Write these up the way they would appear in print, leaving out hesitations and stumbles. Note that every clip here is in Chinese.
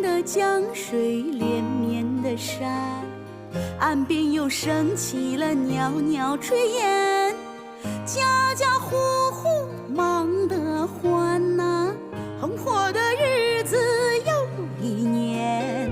的江水，连绵的山，岸边又升起了袅袅炊烟，家家户户忙得欢呐，红火的日子又一年。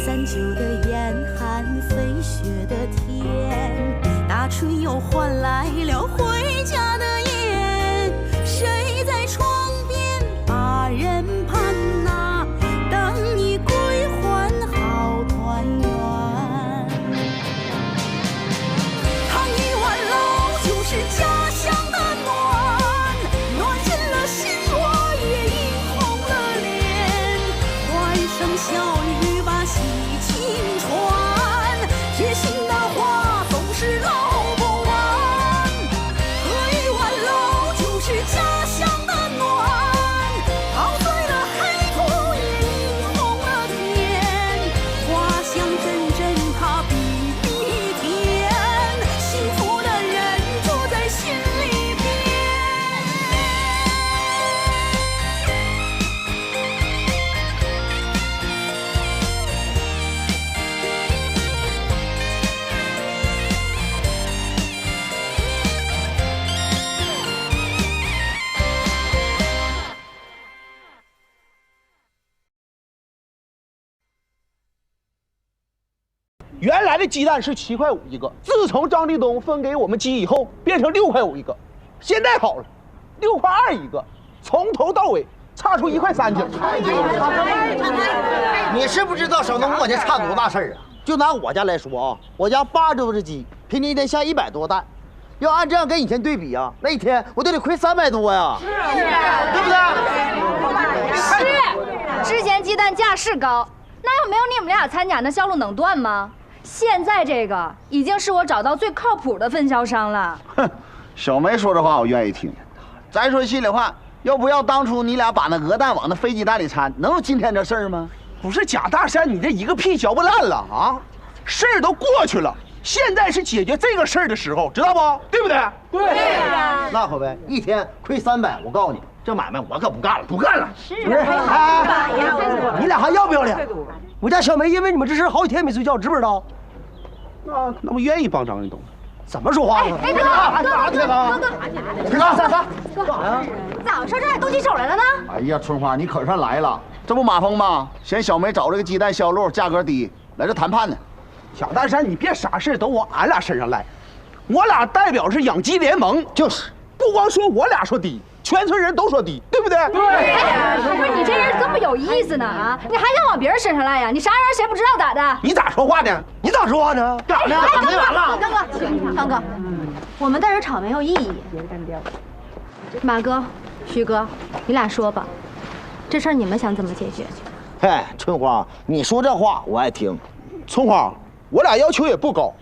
三九的严寒，飞雪的天，大春又换来了回家的夜，谁在窗边把人盼呐，等你归还好团圆。烫一碗老酒是家乡的暖，暖进了心窝，也映红了脸，欢声笑语把喜情传，贴心的话总是唠不完。喝一碗老酒是家乡的暖，陶醉了黑土，也映红了天，花香阵阵它比蜜甜，幸福的人住在心里边。原来的鸡蛋是7块5一个，自从张立东分给我们鸡以后，变成6块5一个。现在好了，6块2一个，从头到尾差出1块3去。你是不知道省东我家差多大事儿啊？就拿我家来说啊，我家80多只鸡，平均一天下100多蛋。要按这样跟以前对比啊，那一天我都得亏300多呀，对不对？是，之前鸡蛋价是高，那要没有你们俩参加，那销路能断吗？现在这个已经是我找到最靠谱的分销商了。哼，小梅说这话我愿意听。咱说心里话，要不要当初你俩把那鹅蛋往那飞鸡蛋里掺，能有今天这事儿吗？不是贾大山，你这一个屁嚼不烂了啊！事儿都过去了，现在是解决这个事儿的时候，知道不？对不对？对呀。那可呗，一天亏300，我告诉你，这买卖我可不干了，不干了。是不是？哎，你俩还要不要脸？我家小梅因为你们这事好几天没睡觉，知不知道？那不愿意帮张立东，怎么说话呢？哎，哥，咋回事？这还动起手来了呢？哎呀，春花，你可算来了，这不马蜂吗？嫌小梅找这个鸡蛋销路价格低，来这谈判呢。小大山，你别啥事都往俺俩身上赖，我俩代表是养鸡联盟，就是不光说我俩说低，全村人都说低，对不对？对。不是你这人这么有意思呢啊？你还想往别人身上赖呀？你啥人谁不知道咋的？你咋说话呢？你咋说话呢？咋的？刚哥，我们在这吵没有意义。马哥、徐哥，你俩说吧，这事儿你们想怎么解决？嘿，春花，你说这话我爱听。春花，我俩要求也不高，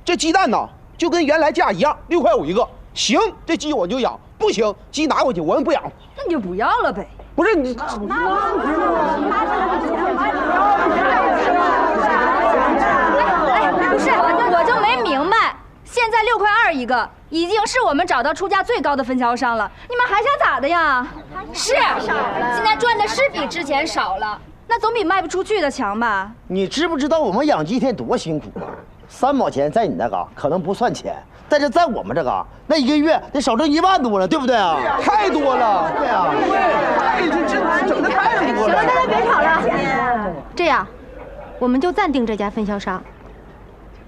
这鸡蛋呢就跟原来价一样，6块5一个。行，这鸡我就养；不行，鸡拿回去我们不养。那你就不要了呗。不是你，哎，不是，我就没明白，现在6块2一个，已经是我们找到出价最高的分销商了，你们还想咋的呀？是，现在赚的是比之前少了，那总比卖不出去的强吧？你知不知道我们养鸡一天多辛苦啊？3毛钱在你那嘎可能不算钱，但是在我们这嘎，那一个月得少挣1万多了，对不对啊？太多了。对啊，这整的太多了。行了，大家别吵了。这样，我们就暂定这家分销商，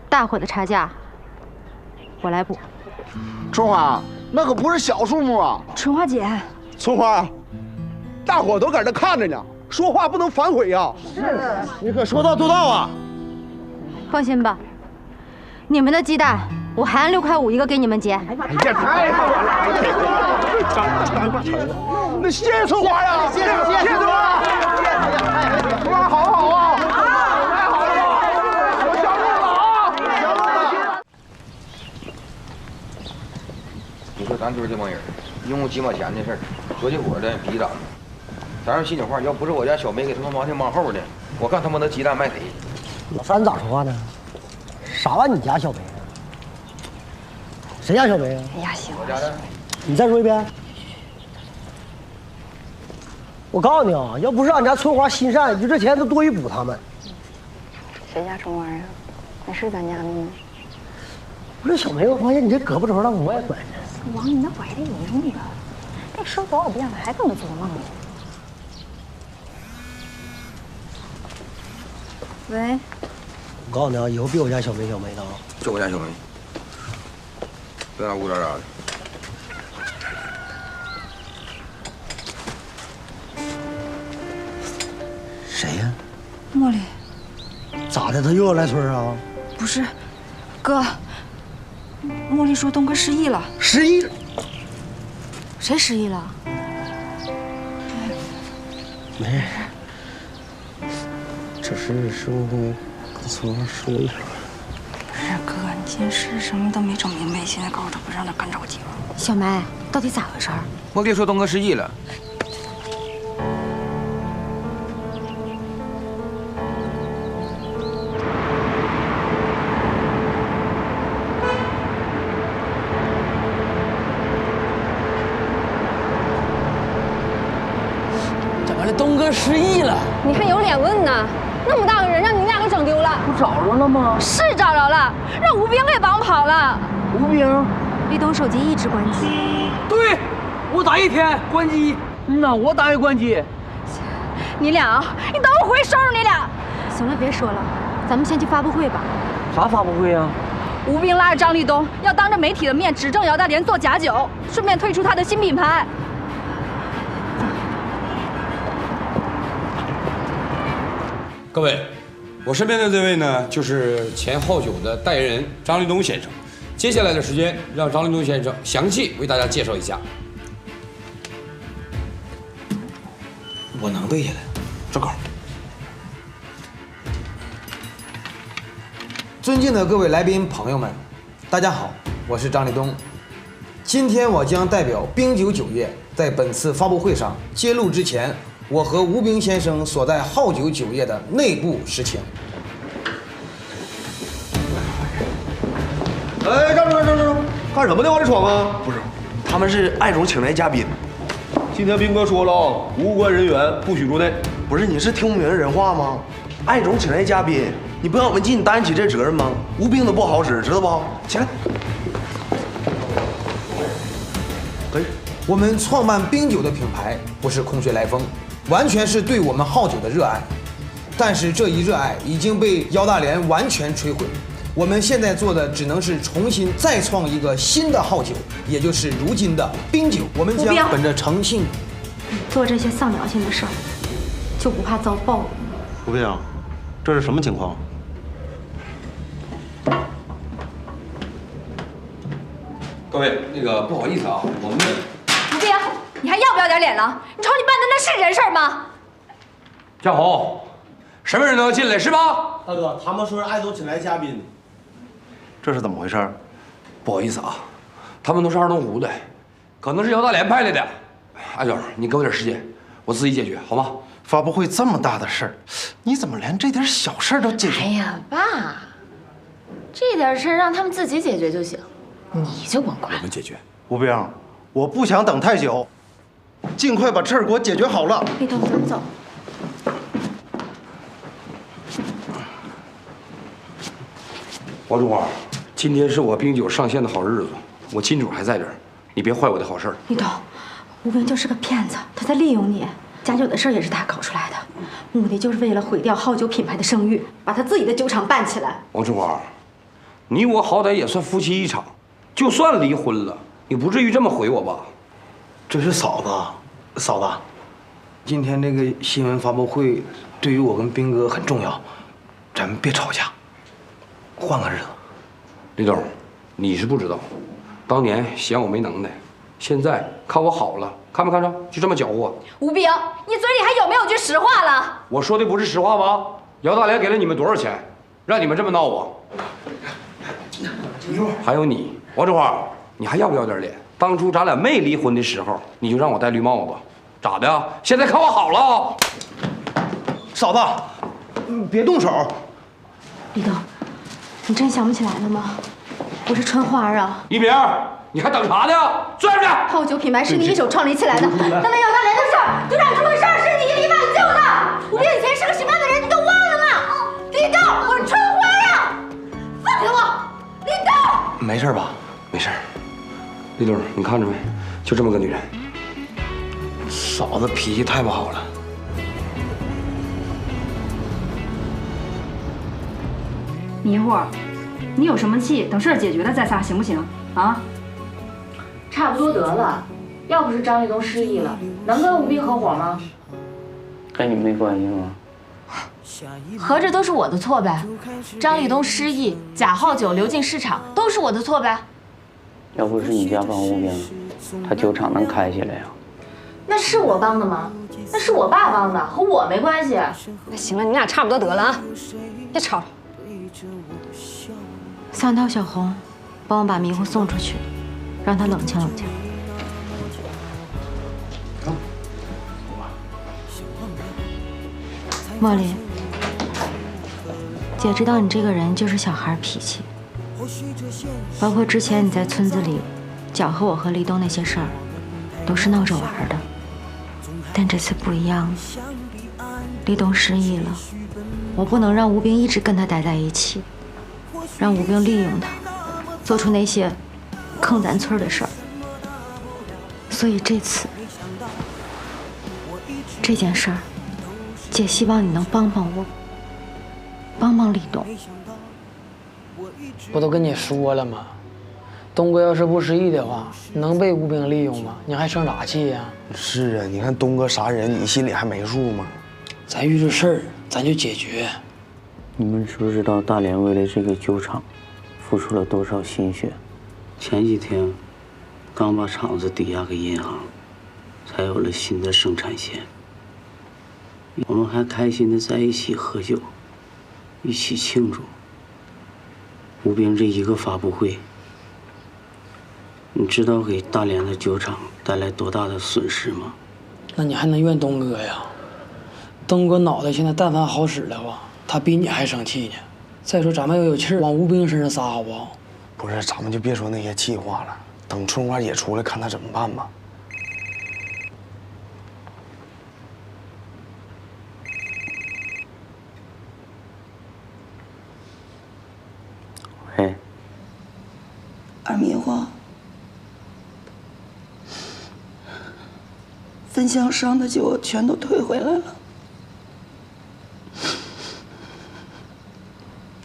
大伙的差价我来补。春花，那可不是小数目啊！春花姐，春花，大伙都搁这看着呢，说话不能反悔呀。你可说到做到啊！放心吧，你们的鸡蛋我还按6块5一个给你们结。这太好了！那谢谢春花呀，谢谢春花，春花好好啊，太好了，我小路了啊！你说咱堆这帮人，因为几毛钱的事儿，合起伙的比咱们。咱说心里话，要不是我家小梅给他们忙前忙后的，我看他们那鸡蛋卖谁？老三咋说话呢？啥玩意你家小梅啊？谁家小梅啊？哎呀，行我家的。你再说一遍。我告诉你啊，要不是俺家春花心善，就这钱都多余补他们。谁家春花啊？那是咱家的吗？不是小梅，我发现你这胳膊肘让我也拐着。王，你那拐的有用的，这说多少遍了，还搁那做梦呢？喂，我告诉你啊，以后别我家小梅的啊。就我家小梅，别那乌渣渣的。谁呀？茉莉，咋的？他又要来村啊？不是，哥，茉莉说东哥失忆了。失忆？谁失忆了？没事，这是生活跟村花说一声。不是哥，你今天是什么都没整明白，现在告诉他不让他干着急了。小梅，到底咋回事？茉莉说东哥失忆了。东哥失忆了，你还有脸问呢？那么大个人让你们俩给整丢了，不找着了吗？是找着了，让吴兵给绑跑了。吴兵，立冬手机一直关机。对，我打一天关机。那我打也关机。你俩啊，你等我回收拾你俩。行了，别说了，咱们先去发布会吧。啥发布会啊？吴兵拉着张立东要当着媒体的面指证姚大莲做假酒，顺便推出他的新品牌。各位，我身边的这位呢，就是前好酒的代言人张立东先生。接下来的时间，让张立东先生详细为大家介绍一下。我能背下来，这稿。尊敬的各位来宾朋友们，大家好，我是张立东。今天我将代表冰酒酒业，在本次发布会上揭露之前我和吴兵先生所在好酒酒业的内部实情。哎，站住！干什么呢？往里闯啊！不是，他们是艾总请来嘉宾。今天兵哥说了啊，无关人员不许入内。不是，你是听不明白人话吗？艾总请来嘉宾，你不让我们进，你担得起这责任吗？吴兵都不好使，知道不？起来。我们创办冰酒的品牌不是空穴来风，完全是对我们好酒的热爱。但是这一热爱已经被姚大莲完全摧毁。我们现在做的只能是重新再创一个新的好酒，也就是如今的冰酒。我们将本着诚信，做这些丧良心的事儿，就不怕遭报应吗？吴兵，这是什么情况？各位，那个不好意思啊，我们吴兵，你还要不要点脸了？你瞅你办的那是人事吗？江红，什么人都要进来是吧？大哥，他们说是艾总请来嘉宾，这是怎么回事？不好意思啊，他们都是二东湖的，可能是姚大莲派来的。艾总，你给我点时间，我自己解决好吗？发布会这么大的事儿，你怎么连这点小事儿都解决？哎呀，爸，这点事儿让他们自己解决就行，你就甭管。我们解决。吴兵，我不想等太久，尽快把这儿给我解决好了。立东，咱走。王中华，今天是我冰酒上线的好日子，我金主还在这儿，你别坏我的好事儿。立东，吴兵就是个骗子，他在利用你。假酒的事儿也是他搞出来的，目的就是为了毁掉好酒品牌的声誉，把他自己的酒厂办起来。王春华，你我好歹也算夫妻一场，就算离婚了，你不至于这么毁我吧？这是嫂子，今天这个新闻发布会对于我跟兵哥很重要，咱们别吵架，换个日子。李总，你是不知道，当年嫌我没能耐，现在看我好了，看没看着？就这么搅和我。吴兵，你嘴里还有没有句实话了？我说的不是实话吧？姚大莲给了你们多少钱，让你们这么闹我？还有你，王志华，你还要不要点脸？当初咱俩没离婚的时候，你就让我戴绿帽子，咋的呀？现在看我好了。嫂子，别动手。立东，你真想不起来了吗？我是春花啊。一鸣，你还等啥呢？坐下去。好酒品牌是你一手创立起来的，那姚大莲的事儿就让你这么个事儿是没事吧？没事。李总，你看着没？就这么个女人。嫂子脾气太不好了。迷糊，你有什么气，等事儿解决了再撒，行不行？啊？差不多得了，要不是张立东失忆了，能跟吴斌合伙吗？跟你没关系吗？合着都是我的错呗？张立东失忆，假号酒流进市场，都是我的错呗？要不是你家帮吴兵，他酒厂能开起来呀？那是我帮的吗？那是我爸帮的，和我没关系。那行了，你们俩差不多得了啊，别吵了。三套小红，帮我把迷糊送出去，让他冷静冷静。茉莉，姐知道你这个人就是小孩脾气，包括之前你在村子里搅和我和立冬那些事儿，都是闹着玩的。但这次不一样了，立冬失忆了，我不能让吴兵一直跟他待在一起，让吴兵利用他，做出那些坑咱村的事儿。所以这次这件事儿，姐希望你能帮帮我，帮帮立冬。不都跟你说了吗？东哥要是不失忆的话，能被吴兵利用吗？你还生啥气呀？是啊，你看东哥杀人，你心里还没数吗？咱遇着事儿，咱就解决。你们知不知道大连为了这个酒厂，付出了多少心血？前几天，刚把厂子抵押给银行，才有了新的生产线。我们还开心的在一起喝酒，一起庆祝。吴兵这一个发布会，你知道给大连的酒厂带来多大的损失吗？那你还能怨东哥呀？东哥脑袋现在但凡好使的话，他比你还生气呢。再说咱们要有气儿往吴兵身上撒，好不好？不是，咱们就别说那些气话了，等春花姐出来看她怎么办吧。喂，二迷糊，分享商的酒全都退回来了。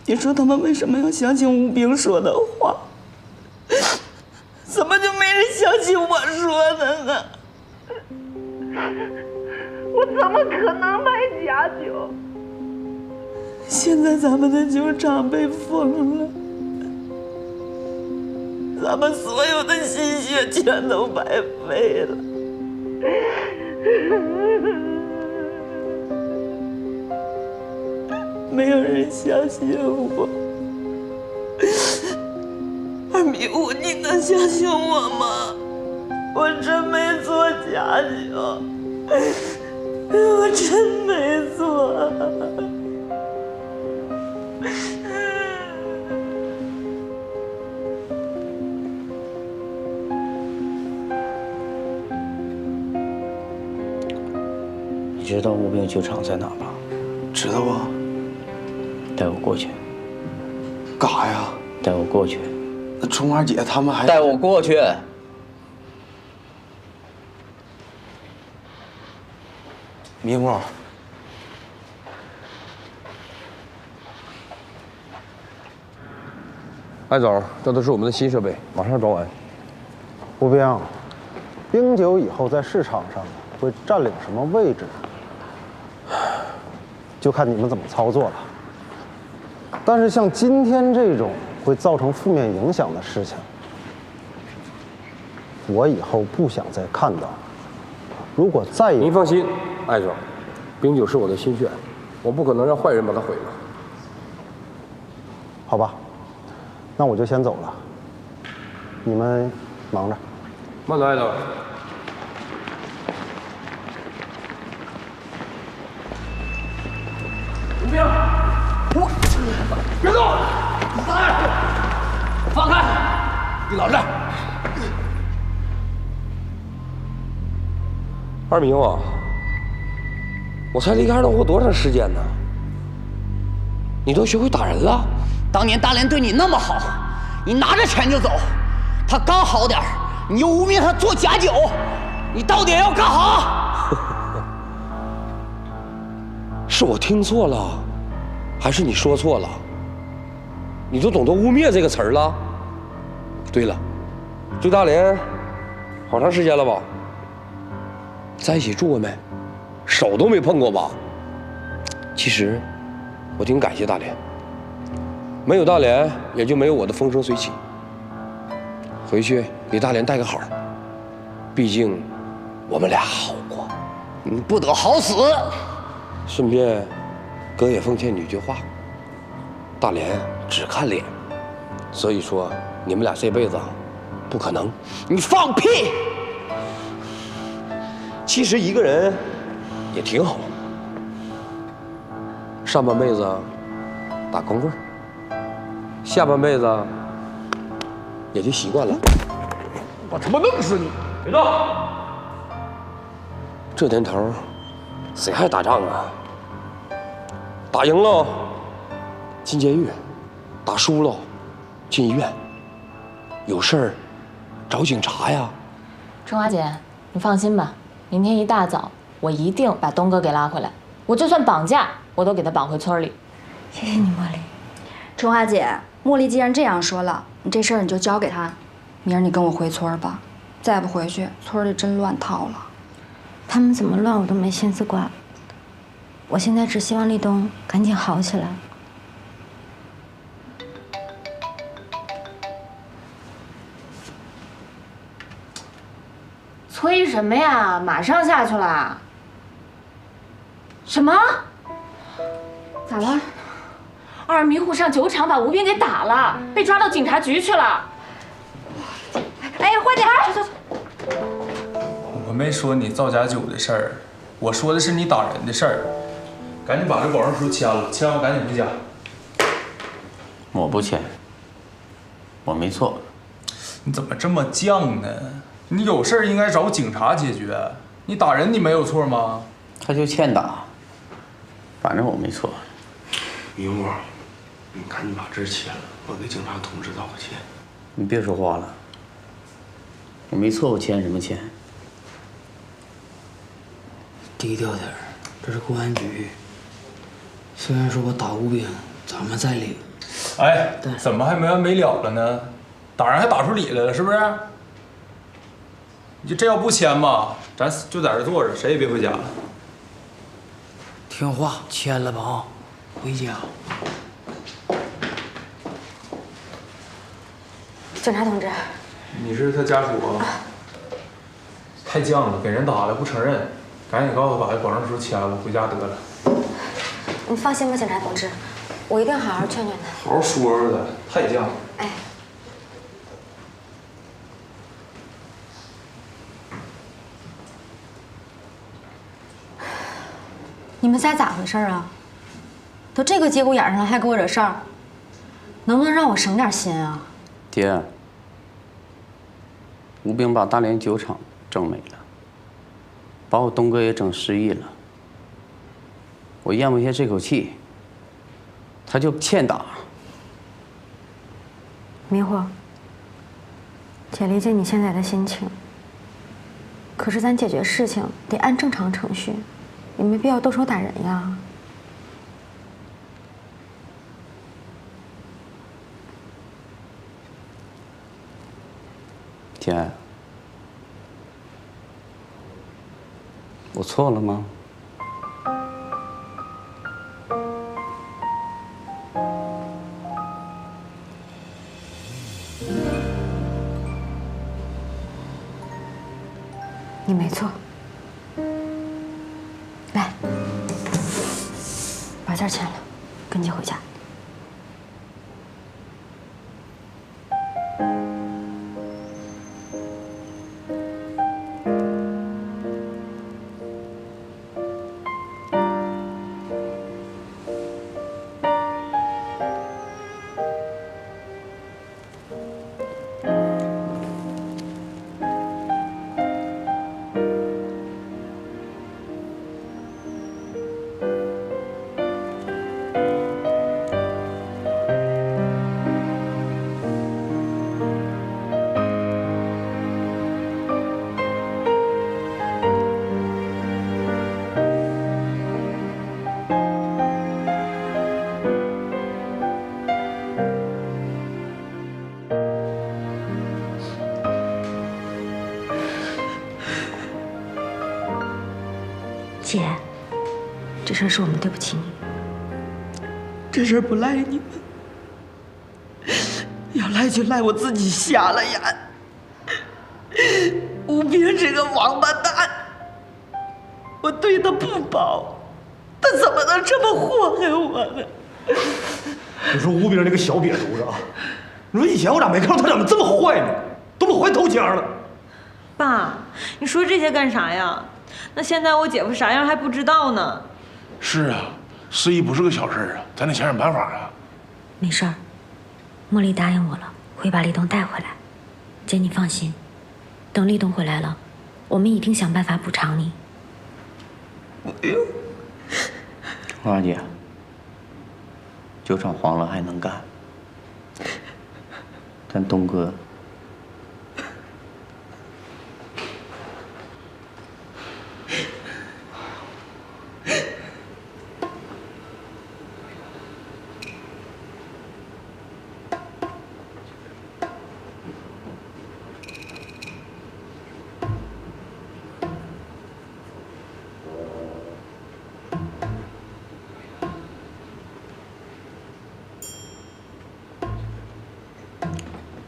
你说他们为什么要相信吴兵说的话？怎么就没人相信我说的呢？我怎么可能卖假酒？现在咱们的酒厂被封了，咱们所有的心血全都白费了。没有人相信我。二迷糊，你能相信我吗？我真没做假酒，我真没做。你知道吴兵酒厂在哪吧？知道啊。带我过去。干啥呀？带我过去。那春花姐他们还带我过去。迷糊。艾总，这都是我们的新设备，马上装完。吴兵，冰酒以后在市场上会占领什么位置，就看你们怎么操作了。但是像今天这种会造成负面影响的事情，我以后不想再看到。如果再有，您放心，艾总，冰酒是我的心血，我不可能让坏人把它毁了。好吧，那我就先走了，你们忙着。慢走，艾总。吴兵，我别动！放开！你老实。二明啊，我才离开了我多长时间呢？你都学会打人了？当年大连对你那么好，你拿着钱就走，他刚好点你又污蔑他做假酒，你到底要干哈？是我听错了，还是你说错了？你都懂得污蔑这个词儿了？对了，追大连好长时间了吧？在一起住过没？手都没碰过吧？其实我挺感谢大连，没有大连也就没有我的风生水起。回去给大连带个好，毕竟我们俩好过。你不得好死！顺便，哥也奉劝你一句话：大连只看脸，所以说你们俩这辈子不可能。你放屁！其实一个人也挺好，上半辈子打光棍，下半辈子也就习惯了。我他妈弄死你！别动！这年头，谁还打仗啊？打赢了进监狱，打输了进医院。有事儿找警察呀。春花姐，你放心吧，明天一大早我一定把东哥给拉回来。我就算绑架，我都给他绑回村里。谢谢你，茉莉。春花姐，茉莉既然这样说了，你这事儿你就交给她。明儿你跟我回村吧，再不回去，村里真乱套了。他们怎么乱，我都没心思管。我现在只希望立冬赶紧好起来。催什么呀？马上下去了。什么？咋了？二迷糊上酒厂把吴斌给打了，被抓到警察局去了。哎，花姐，走。我没说你造假酒的事儿，我说的是你打人的事儿。赶紧把这保证书签了，签完赶紧回家。我不签，我没错。你怎么这么犟呢？你有事儿应该找警察解决。你打人你没有错吗？他就欠打，反正我没错。明波，你赶紧把这签了，我给警察同志道个歉。你别说话了，我没错，我签什么签？低调点儿，这是公安局。虽然说我打吴兵，咱们在理。哎，怎么还没完没了了呢？打人还打出理来了，是不是？你这要不签吧，咱就在这坐着，谁也别回家了。听话，签了吧啊，回家。警察同志，你是他家属啊？太犟了，给人打了不承认，赶紧告诉他把这保证书签了，回家得了。你放心吧，警察同志，我一定好好劝劝他。好好说说他，太犟了。哎。你们仨咋回事啊？都这个节骨眼上了，还给我惹事儿，能不能让我省点心啊？爹，吴兵把大连酒厂整没了，把我东哥也整失忆了。我咽不下这口气，他就欠打。迷糊，姐理解你现在的心情，可是咱解决事情得按正常程序，也没必要动手打人呀。姐，我错了吗？你没错。来，把件签了，跟姐回家。事是我们对不起你。这事儿不赖你们，要赖就赖我自己瞎了眼。吴冰这个王八蛋，我对他不薄，他怎么能这么祸害我呢？你说吴冰这个小瘪犊子啊，你说以前我咋没看到他怎么这么坏呢？都把怀偷枪了。爸，你说这些干啥呀？那现在我姐夫啥样还不知道呢。是啊，失忆不是个小事啊，咱得想想办法啊。没事儿，茉莉答应我了，会把立冬带回来。姐，你放心，等立冬回来了，我们一定想办法补偿你。花姐，酒厂黄了还能干，但东哥。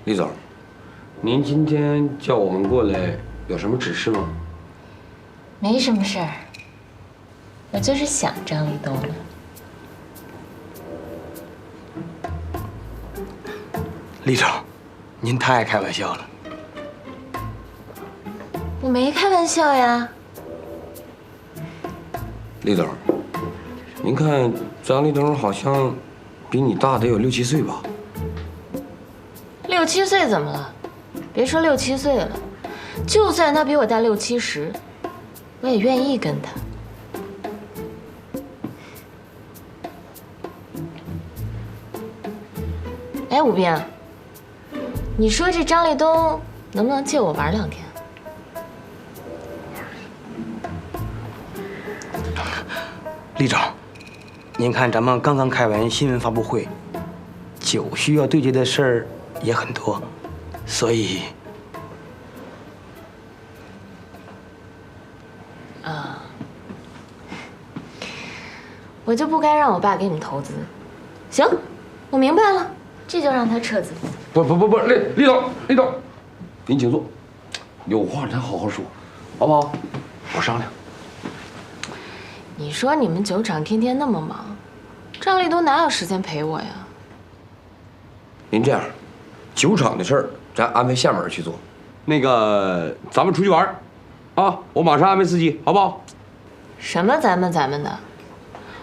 李总，您今天叫我们过来有什么指示吗？没什么事儿，我就是想张立东了。李总，您太开玩笑了。我没开玩笑呀。李总，您看张立东好像比你大得有6、7岁吧？6、7岁怎么了？别说6、7岁了，就算他比我大60、70，我也愿意跟他。哎，吴冰，你说这张立东能不能借我玩2天？李总，您看咱们刚刚开完新闻发布会，酒需要对接的事儿也很多，所以我就不该让我爸给你们投资。行，我明白了，这就让他撤资。不，李总，您请坐，有话咱好好说，好不好？我商量。你说你们酒厂天天那么忙，张立东哪有时间陪我呀？您这样，酒厂的事儿咱安排下面去做。那个，咱们出去玩啊！我马上安排司机，好不好？什么咱们的？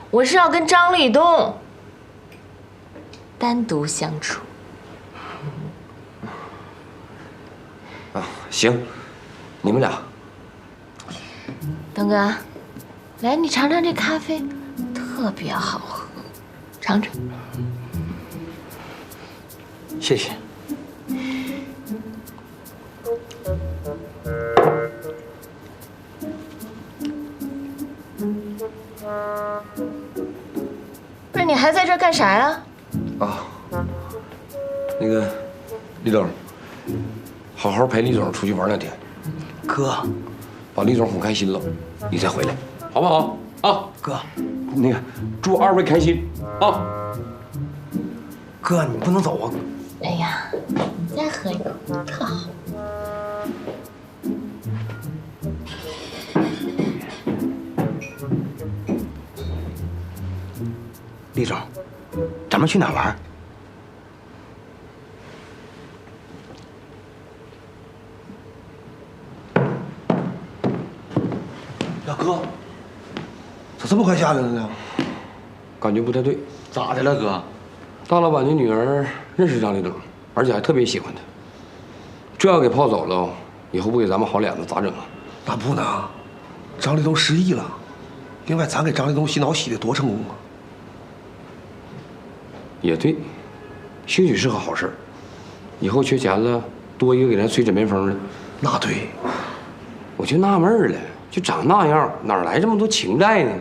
我是要跟张立东单独相处。啊，行，你们俩。东哥，来，你尝尝这咖啡，特别好喝，尝尝。谢谢。不是你还在这儿干啥呀？啊，那个，李总，好好陪李总出去玩2天。哥，把李总哄开心了，你再回来，好不好？啊，哥，那个祝2位开心啊！哥，你不能走啊！哎呀，你再喝一口，特好。李总，咱们去哪玩？大哥，咋这么快下来了呢？感觉不太对。咋的了，哥？大老板的女儿认识张立东，而且还特别喜欢他。这要给泡走了，以后不给咱们好脸子咋整啊？那不能，张立东失忆了。另外，咱给张立东洗脑洗的多成功啊！也对，兴许是个好事。以后缺钱了，多一个给咱催枕边风的。那对，我就纳闷了，就长那样，哪来这么多情债呢？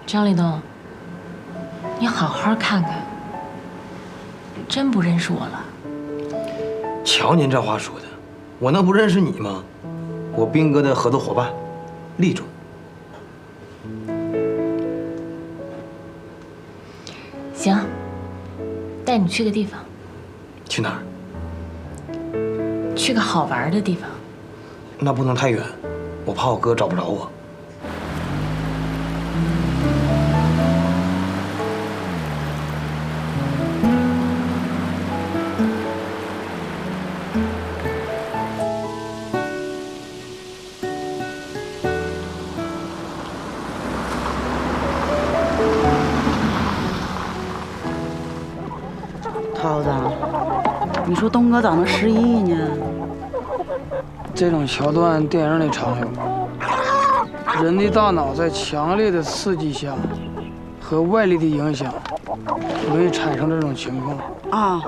张立东，你好好看看，真不认识我了？瞧您这话说的，我能不认识你吗？我兵哥的合作伙伴，厉总。行，带你去个地方。去哪儿？去个好玩的地方。那不能太远，我怕我哥找不着我。涛子，你说东哥咋能失忆呢？这种桥段电影里常有。人的大脑在强烈的刺激下和外力的影响，容易产生这种情况。啊，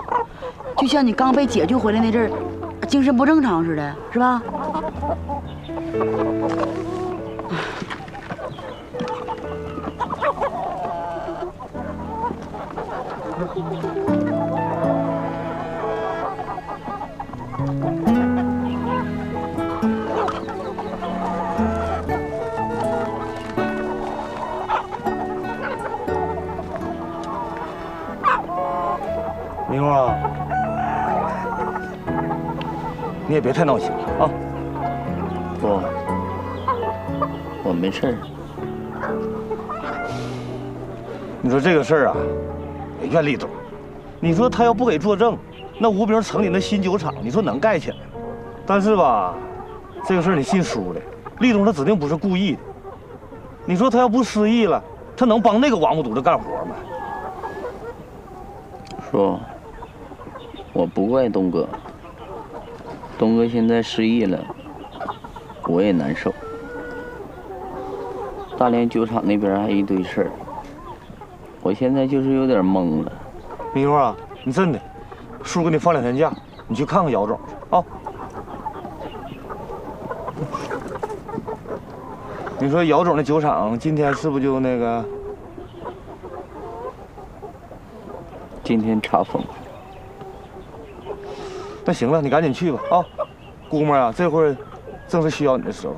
就像你刚被解救回来那阵儿，精神不正常似的，是吧？明儿啊，你也别太闹心了啊。不，我没事儿。你说这个事儿啊，也怨厉总。你说他要不给作证，那吴兵城里那新酒厂，你说能盖起来吗？但是吧，这个事儿你信叔的，厉总他指定不是故意的。你说他要不失忆了，他能帮那个王八犊子干活吗？叔，我不怪东哥。东哥现在失忆了，我也难受。大连酒厂那边还一堆事儿，我现在就是有点懵了。明妞啊，你真的，叔给你放2天假，你去看看姚总啊。你说姚总的酒厂今天是不是就那个？今天查封。那行了，你赶紧去吧啊！姑妈啊，这会儿正是需要你的时候。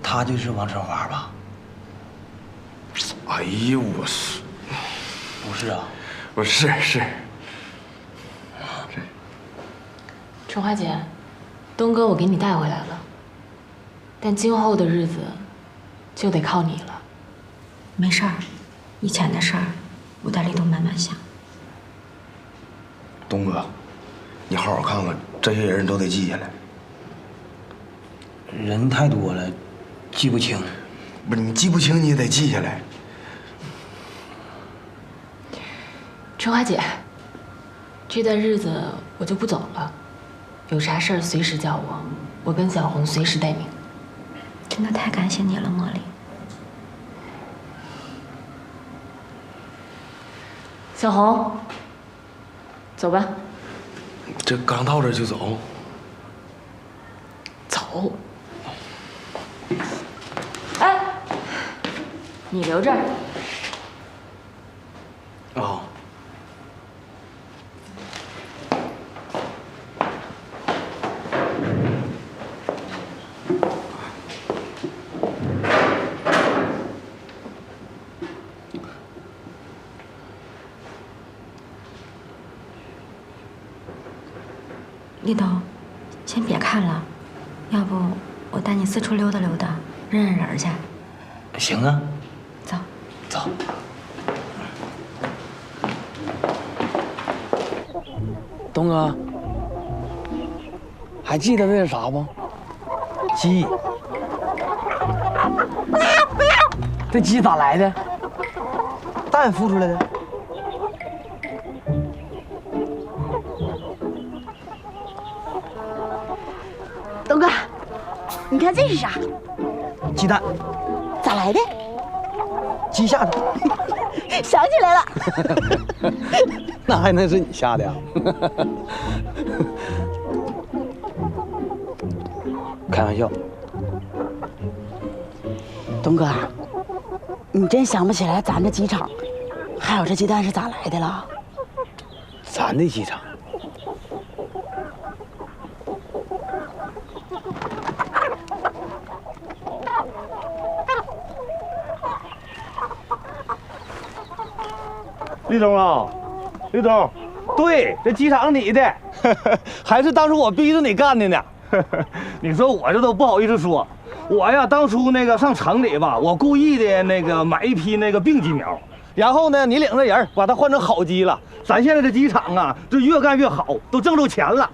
他就是王春华吧？哎呀，我是，不是啊？我是。春花姐，东哥我给你带回来了，但今后的日子就得靠你了。没事儿，以前的事儿，我带李东慢慢想。东哥，你好好看看，这些人都得记下来。人太多了，记不清。不是你记不清，你也得记下来。春花姐，这段日子我就不走了，有啥事儿随时叫我，我跟小红随时待命。真的太感谢你了，茉莉。小红，走吧。这刚到这就走？走。哎，你留这儿。哦。立冬，先别看了，要不我带你四处溜达溜达，认认人去。行啊。走。走。东哥，还记得这是啥不？鸡。这鸡咋来的？蛋孵出来的。东哥，你看这是啥？鸡蛋。咋来的？鸡下的。想起来了。那还能是你下的呀？开玩笑。东哥，你真想不起来咱这鸡场，还有这鸡蛋是咋来的了？咱的鸡场。李总啊，李总，对，这鸡场你的，还是当初我逼着你干的呢。你说我这都不好意思说，我呀当初那个上城里吧，我故意的那个买一批那个病鸡苗，然后呢你领着人把它换成好鸡了。咱现在这鸡场啊，这越干越好，都挣着钱了。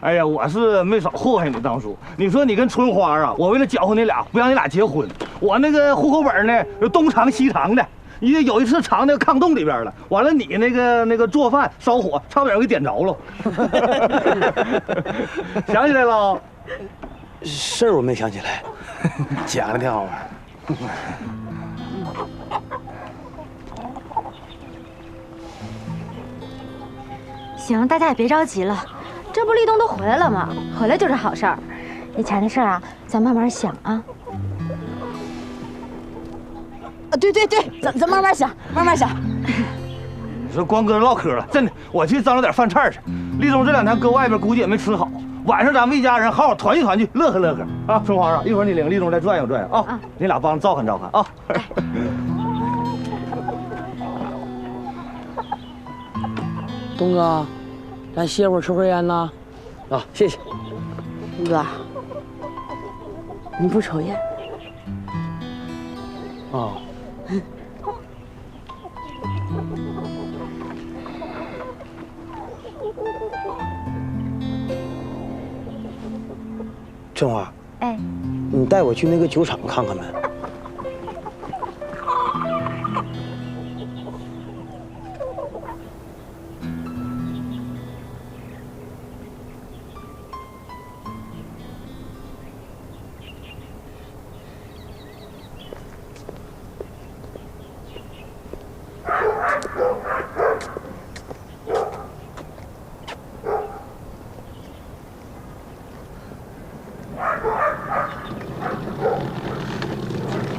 哎呀，我是没少祸害你当初。你说你跟春花啊，我为了搅和你俩，不让你俩结婚，我那个户口本呢东藏西藏的。你有一次藏那个炕洞里边了，完了你那个做饭烧火，差点给点着了。想起来了？事儿我没想起来，讲的挺好玩。行，大家也别着急了，这不立冬都回来了吗？回来就是好事儿。以前的事儿啊，咱慢慢想啊。对，咱慢慢想，慢慢想。你说光搁这唠嗑了，真的，我去张罗点饭菜去。立冬这2天搁外边估计也没吃好，晚上咱们一家人好好团聚团聚，乐呵乐呵啊！春花啊，一会儿你领立冬再转悠转悠啊，你俩帮照看照看啊。东哥，咱歇会儿抽根烟呐。啊，谢谢。哥，你不抽烟？啊。春花，哎，你带我去那个酒厂看看呗。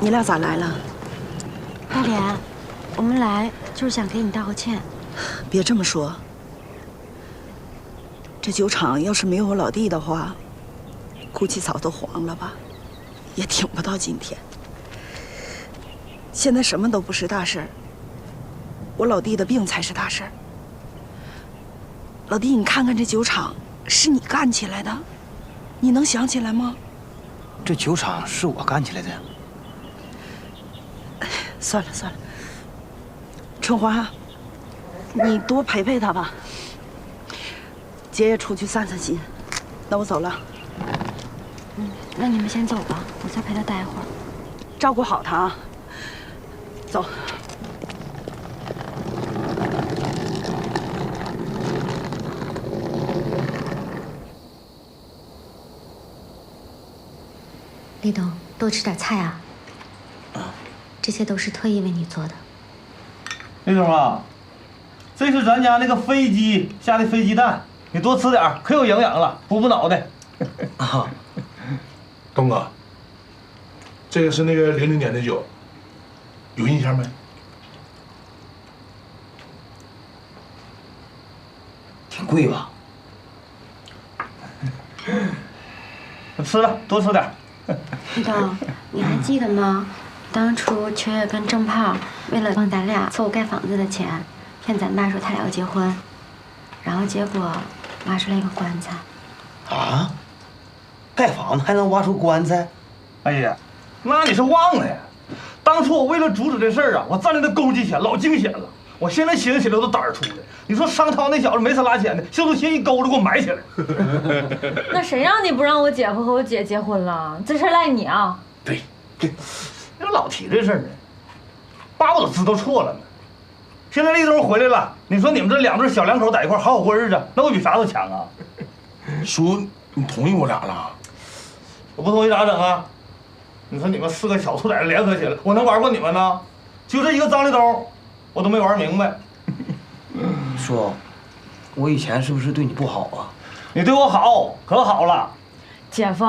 你俩咋来了？大莲，我们来就是想给你道个歉。别这么说，这酒厂要是没有我老弟的话，估计早都黄了吧，也挺不到今天。现在什么都不是大事儿，我老弟的病才是大事儿。老弟，你看看这酒厂是你干起来的，你能想起来吗？这酒厂是我干起来的。算了，春花，你多陪陪他吧。姐也出去散散心，那我走了。那你们先走吧，我再陪他待一会儿。照顾好他啊。走。立冬，多吃点菜啊。这些都是特意为你做的。李总啊，这是咱家那个飞机下的飞机蛋，你多吃点，可有营养了，补脑袋。啊，东哥，这个是那个00年的酒，有印象没？挺贵吧？吃了，多吃点。立冬，你还记得吗？当初秋月跟郑胖为了帮咱俩凑盖房子的钱，骗咱爸说他俩要结婚，然后结果挖出来一个棺材。啊？盖房子还能挖出棺材？哎呀，那你是忘了呀？当初我为了阻止这事儿啊，我站在那沟基前老惊险了。我现在寻思起来都胆儿出来。你说商超那小子没啥拉钱的，是不是寻一钩子给我埋起来？那谁让你不让我姐夫和我姐结婚了？这事赖你啊！对，你老提这事儿呢，爸我都知道错了呢。现在立冬回来了，你说你们这两对小两口在一块好好过日子，那我比啥都强啊！叔，你同意我俩了？我不同意咋整啊？你说你们4个小兔崽子联合起来，我能玩过你们呢？就这一个张立东，我都没玩明白。叔，我以前是不是对你不好啊？你对我好，可好了。姐夫，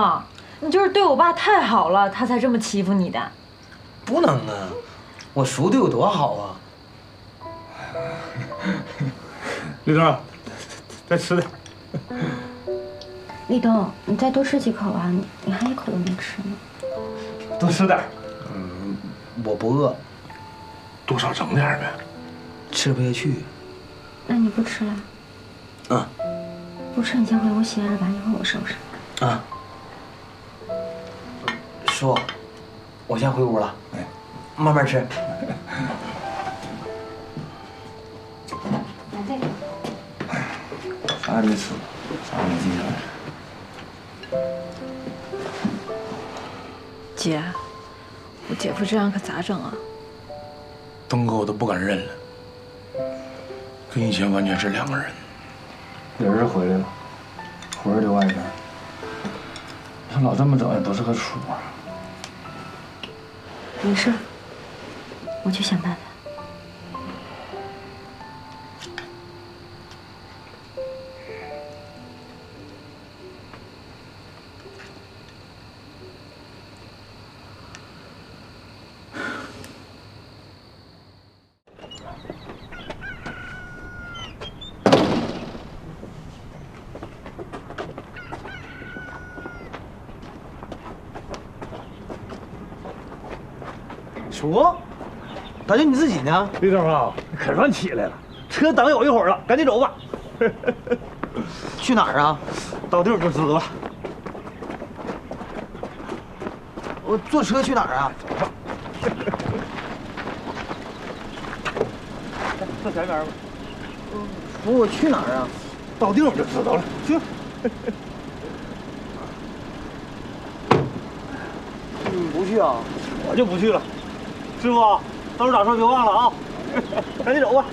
你就是对我爸太好了，他才这么欺负你的。不能啊，我叔对我多好啊！立东，再吃点。立冬，你再多吃几口啊！你还一口都没吃呢。多吃点。我不饿。多少整点呗。吃不下去。那你不吃了？嗯。不吃你先回屋歇着吧，一会儿我收拾。啊。叔，我先回屋了。哎，慢慢吃。来这个。啥也没吃，啥也没记下来。姐，我姐夫这样可咋整啊？东哥我都不敢认了，跟以前完全是两个人。人是回来了，魂儿留外边。要老这么整也不是个出啊。没事，我去想办法。叔，大舅你自己呢？立东啊，可算起来了，车等有一会儿了，赶紧走吧。去哪儿啊？到地儿就知道了。我坐车去哪儿啊？坐前面吧。我去哪儿啊？到地儿我就知道了。去。你不去啊？我就不去了。师傅，到时候打车别忘了啊！赶紧走吧。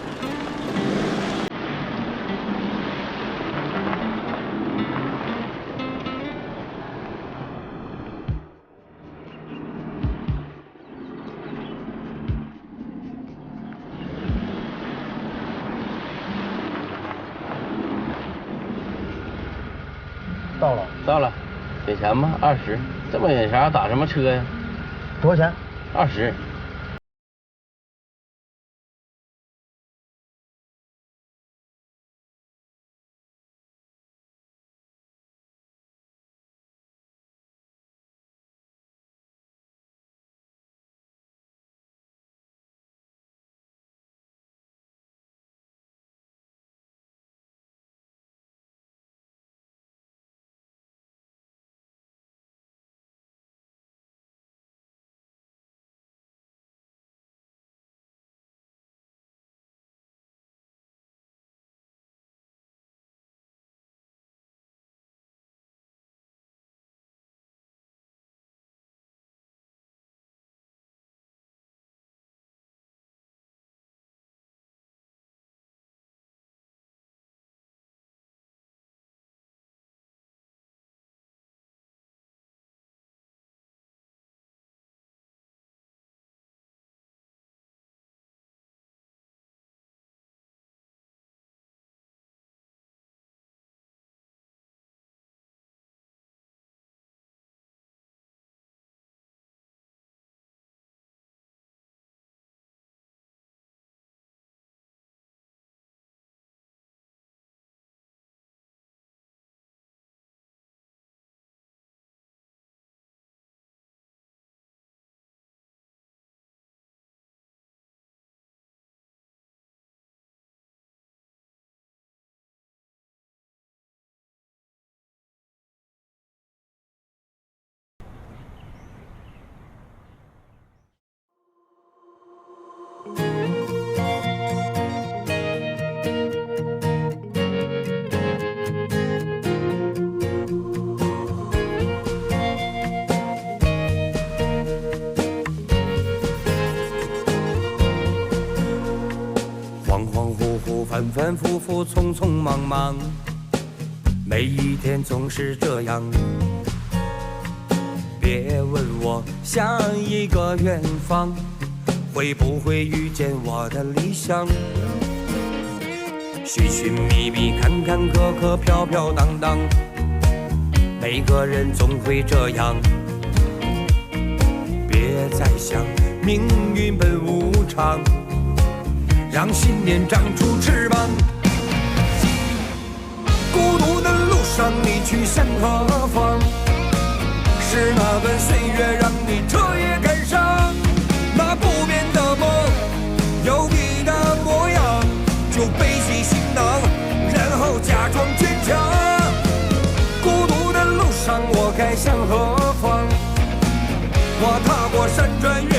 到了，给钱吧，20。这么远啥？打什么车呀？多少钱？20。反复复，匆匆忙忙，每一天总是这样。别问我下一个远方会不会遇见我的理想，寻寻觅觅，坎坎坷坷，飘飘荡荡，每个人总会这样。别再想命运本无常，让信念长出翅膀。孤独的路上，你去向何方？是那段岁月让你彻夜感伤，那不变的梦，有你的模样，就背起行囊，然后假装坚强。孤独的路上，我该向何方？我踏过山川越